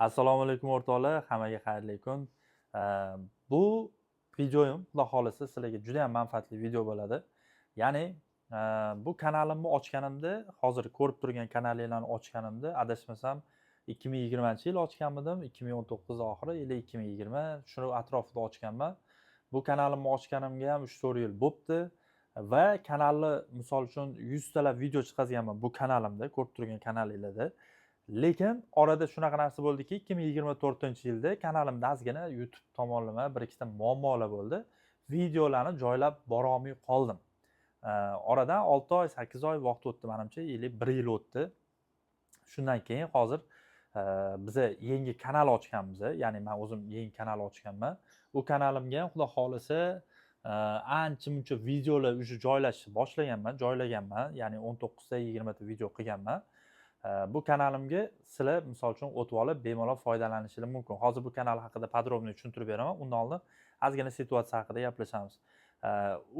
Assalomu alaykum o'rtoqlar, hammaga xayrli kun. Bu videoyim xudo xolisa sizlarga juda ham manfaatli video bo'ladi. Ya'ni, bu kanalimni ochganimda, hozir ko'rib turgan kanalinglarni ochganimda adashmasam 2020-yil ochganmidim, 2019 oxiri yoki 2020 shu atrofida ochganman. Bu kanalimni ochganimga ham 3-4 yil bo'pti va kanalni misol uchun 100 talab video chiqazganman bu kanalimda, ko'rib turgan kanalinglarda. Lekin orada shunaqa narsa bo'ldiki, 2024-yilda kanalimda ozgina YouTube tomonlama bir ikkita muammolar bo'ldi. Videolarni joylab bora olmay qoldim. Oradan 6 oy, 8 oy vaqt o'tdi menimcha, yili 1 yil o'tdi. Shundan keyin hozir biza yangi kanal ochganmiz. Ya'ni men o'zim yangi kanal ochganman. U kanalimga ham xudo xolisa ancha-muncha videolar уже joylashni joylaganman. Ya'ni 19 ta 20 ta video qilganman. Bu kanalimga sizlar misol uchun o'tib olib bemalol foydalanishingiz mumkin. Hozir bu kanal haqida podrobniy tushuntirib beraman. Undan oldin ozgina situatsiya haqida gaplashamiz.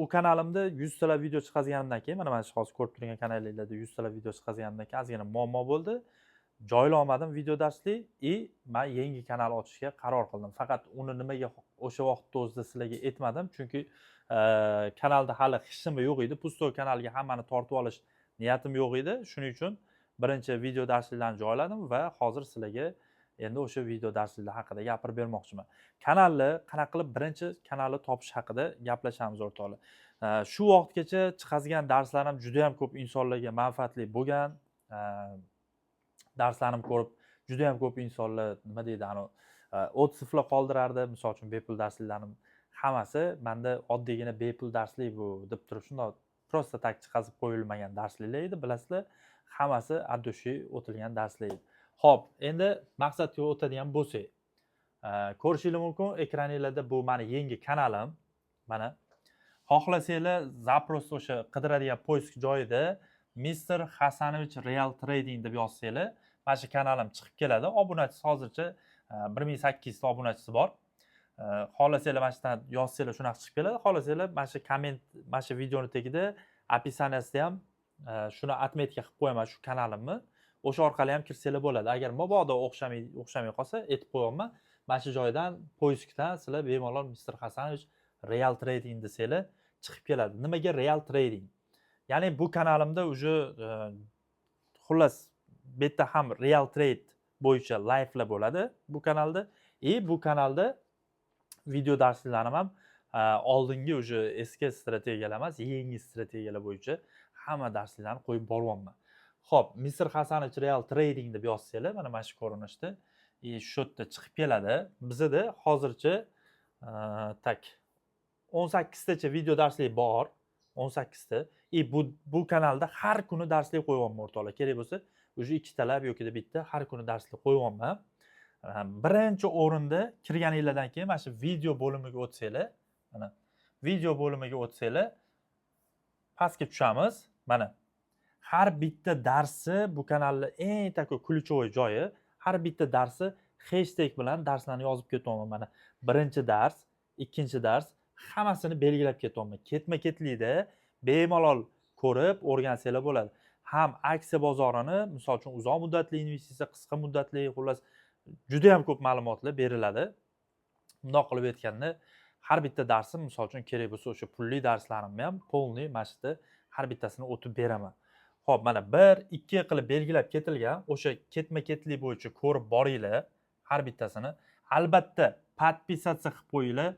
U kanalimda 100 talab video chiqazganimdan keyin, mana hozir ko'rib turgan kanalingizda 100 talab video chiqazganimdan keyin ozgina muammo bo'ldi. Joylay olmadim video darslik men yangi kanal ochishga qaror qildim. Faqat uni nimaga o'sha vaqtda o'zida sizlarga aytmadim, chunki kanalda hali hech nima yo'q edi. Pustoy kanalga hammani tortib olish niyatim yo'q edi. Shuning uchun birinchi video darsliklarni joyladim va hozir sizlarga endi o'sha video darsliklar haqida gapirib bermoqchiman. Kanalni qanaqa qilib birinchi kanalni topish haqida gaplashamiz o'rtoqlar. Shu vaqtgacha chiqazgan darslarim juda ham ko'p insonlarga manfaatli bo'lgan. Darslarim ko'rib juda ham ko'p insonlar nima deydi, otsiflar qoldirardi. Misol uchun bepul darsliklarim hammasi menda oddiygina bepul darslik bu deb turib shunday prosta tak chiqazib qo'yilmagan darsliklar edi, bilasizlar. Hammasi addushi o'tilgan darslar edi. Xo'p, endi maqsadga o'tadigan bo'lsak, ko'rishingiz mumkin ekraningizda bu meni yangi kanalim. Mana xohlasanglar zaпрос o'sha qidiradigan poisk joyida Mr. Hasanovich Real Trading deb yozsanglar, mana shu kanalim chiqib keladi. Obunachisi hozircha 1800 ta obunachisi bor. Xohlasanglar mana shundan yozsanglar shunaqa chiqib keladi. Xohlasanglar mana shu komment, mana shu videoni tagida описаниясida ham shuni отметка qilib qo'yaman shu kanalimni. O'sha orqali ham kirsanglar bo'ladi. Agar mabodo o'xshamay qolsa, aytib qo'yaman. Mana shu joydan poiskdan sizlar bemalol Mr. Hasanovich Real Trading desanglar chiqib keladi. Nimaga Real Trading? Ya'ni bu kanalimda уже xullas bu yerda ham Real Trade bo'yicha live'lar bo'ladi bu kanalda. Bu kanalda video darslarim ham oldingi уже eski strategiyalar emas, yangi strategiyalar bo'yicha hamma darslarni qo'yib boryapman. Xo'p, Mr. Hasanovich Real Trading deb yozsanglar, mana shu ko'rinishda shu yerda chiqib keladi. Bizda hozircha 18 tacha video darslik bor. 18 ta. Bu kanalda har kuni darslik qo'yyapman o'rtoqlar. Kerak bo'lsa, уже 2 talab yoki bitta har kuni darslik qo'yyapman. Birinchi o'rinda kirganingizdan keyin mana shu video bo'limiga o'tsanglar, mana video bo'limiga o'tsanglar, pastga tushamiz. Mana har bitta darsi bu kanalning eng такой ключевой joyi, har bitta darsi hashtag bilan darslarni yozib ketyapman. Mana birinchi dars, ikkinchi dars hammasini belgilab ketyapman. Ketma-ketlikda bemalol ko'rib o'rgansanglar bo'ladi. Ham aksiya bozorini, misol uchun uzoq muddatli investitsiya, qisqa muddatli, xullas juda ham ko'p ma'lumotlar beriladi. Bundoq qilib aytganda, har bitta darsim misol uchun kerak bo'lsa o'sha pulli darslarimni ham polniy mashqda har bittasini o'tib beraman. Xo'p, mana 1-2 qilib belgilab ketilgan, o'sha ketma-ketlik bo'yicha ko'rib boringlar har bittasini. Albatta, podpisatsiya qilib qo'yinglar.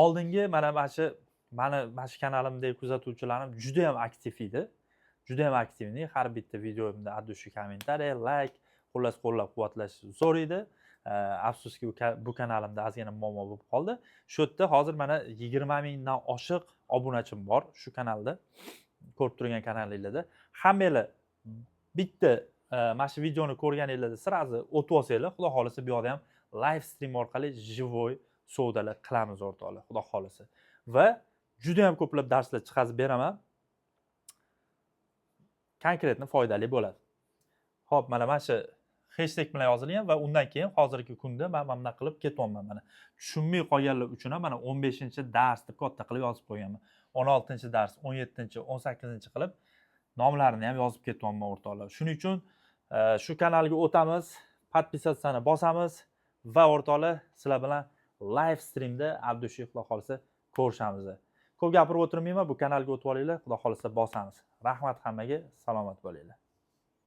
Oldingi mana shu kanalimdagi kuzatuvchilarim juda ham aktiv edi. Juda ham aktivni. Har bitta videomda addushi kommentariy, like, xullas qo'llab-quvvatlash zo'r edi. Afsuski bu kanalimda ozgina muammo bo'lib qoldi. Shu yerda hozir mana 20 mingdan oshiq obunachim bor shu kanalda. Ko'rib turgan kanalingizda. Hammanglar bitta mana shu videoni ko'rganingizda sirazi o'tib olsanglar, xudo xolisa bu yoqda ham live stream orqali живой savdolar qilamiz o'rtoqlar, xudo xolisa. Va juda ham ko'plab darslar chiqazib beraman. Konkretni foydali bo'ladi. Xo'p, mana shu hashtag bilan yozilgan va undan keyin hozirgi kunda men mana qilib ketyapman. Mana tushunmay qolganlar uchun ham mana 15-dars deb katta qilib yozib qo'yganman. 16-dars, 17, 18 qilib nomlarini ham yozib ketyapman o'rtoqlar. Shuning uchun shu kanalga o'tamiz. podpisatsiyani bosamiz va o'rtoqlar sizlar bilan live streamda Abdushuy xudo xolisa ko'rishamiz. Ko'p gapirib o'tirmayman, bu kanalga o'tib olinglar, xudo xolisa bosamiz. Rahmat hammaga, salomat bo'linglar.